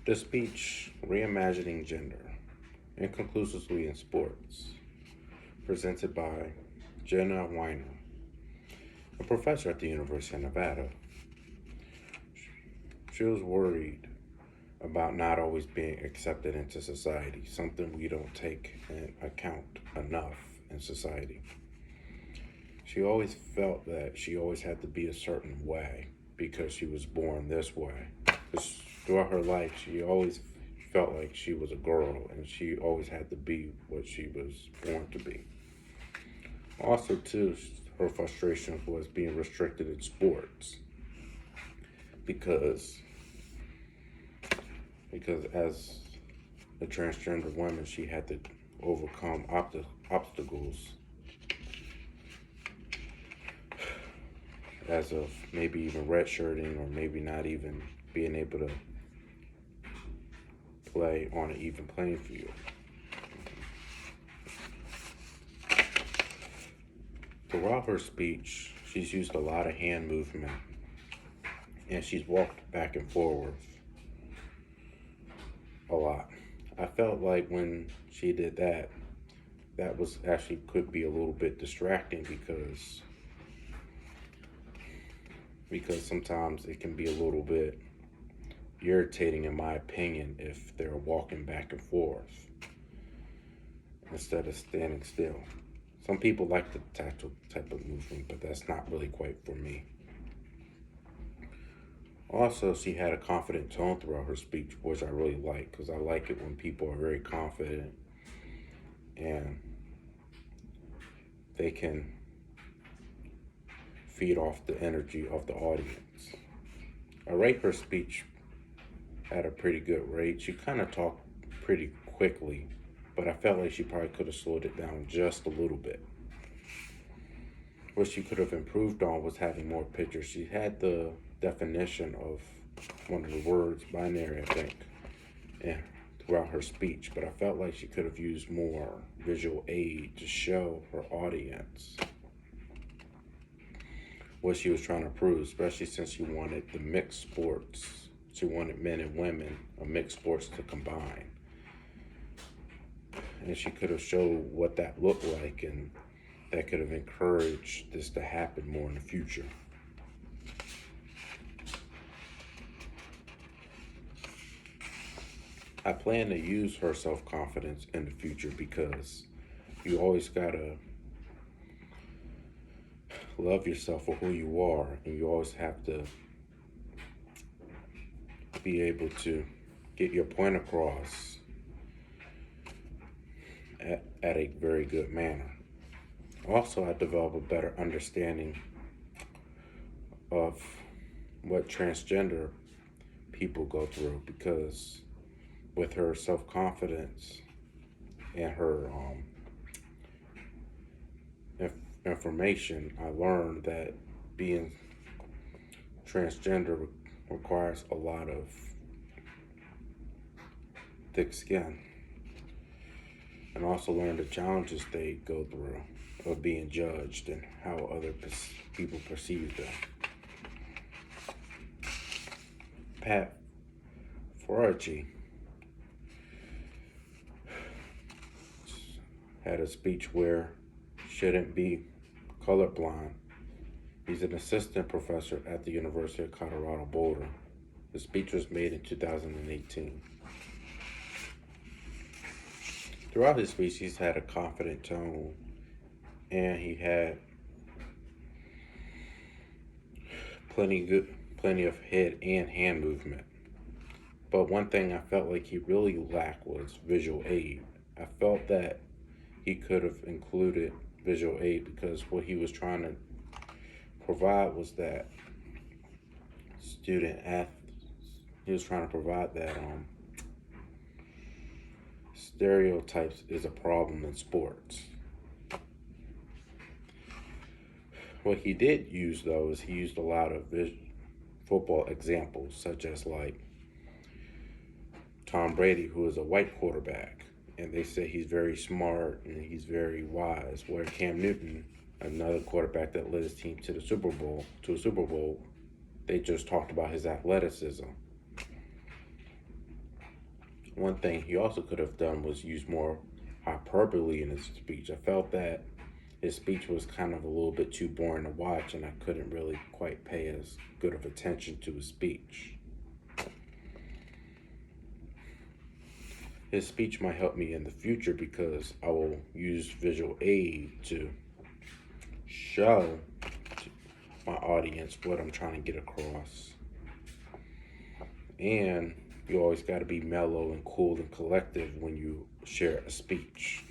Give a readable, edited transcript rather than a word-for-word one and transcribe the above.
The speech, Reimagining Gender, Inconclusively in Sports, presented by Jenna Weiner, a professor at the University of Nevada. She was worried about not always being accepted into society, something we don't take in account enough in society. She always felt that she always had to be a certain way because she was born this way. 'Cause throughout her life, she always felt like she was a girl and she always had to be what she was born to be. Also, too, her frustration was being restricted in sports because as a transgender woman, she had to overcome obstacles as of maybe even redshirting or maybe not even being able to play on an even playing field. Throughout her speech, she's used a lot of hand movement and she's walked back and forth a lot. I felt like when she did that, that was actually could be a little bit distracting because sometimes it can be a little bit irritating in my opinion if they're walking back and forth instead of standing still. Some people like the tactile type of movement, but that's not really quite for me. Also, she had a confident tone throughout her speech, which I really like because I like it when people are very confident and they can feed off the energy of the audience. I rate her speech at a pretty good rate. She kind of talked pretty quickly, but I felt like she probably could have slowed it down just a little bit. What she could have improved on was having more pictures. She had the definition of one of the words, binary, I think, and throughout her speech, but I felt like she could have used more visual aid to show her audience what she was trying to prove, especially since she wanted the mixed sports. She wanted men and women of mixed sports to combine. And she could have showed what that looked like, and that could have encouraged this to happen more in the future. I plan to use her self-confidence in the future because you always gotta love yourself for who you are, and you always have to be able to get your point across at a very good manner. Also, I develop a better understanding of what transgender people go through because with her self-confidence and her information, I learned that being transgender requires a lot of thick skin, and also learned the challenges they go through of being judged and how other people perceive them. Pat Faraci had a speech where shouldn't be colorblind. He's an assistant professor at the University of Colorado Boulder. The speech was made in 2018. Throughout his speech, he's had a confident tone and he had plenty of head and hand movement. But one thing I felt like he really lacked was visual aid. I felt that he could have included visual aid because what he was trying to provide was that student athletes. He was trying to provide that stereotypes is a problem in sports. What he did use though is he used a lot of football examples, such as like Tom Brady, who is a white quarterback, and they say he's very smart and he's very wise. Where Cam Newton, another quarterback that led his team to a Super Bowl, they just talked about his athleticism. one thing he also could have done was use more hyperbole in his speech. I felt that his speech was kind of a little bit too boring to watch, and I couldn't really quite pay as good of attention to his speech. His speech might help me in the future because I will use visual aid to show my audience what I'm trying to get across. And you always got to be mellow and cool and collective when you share a speech.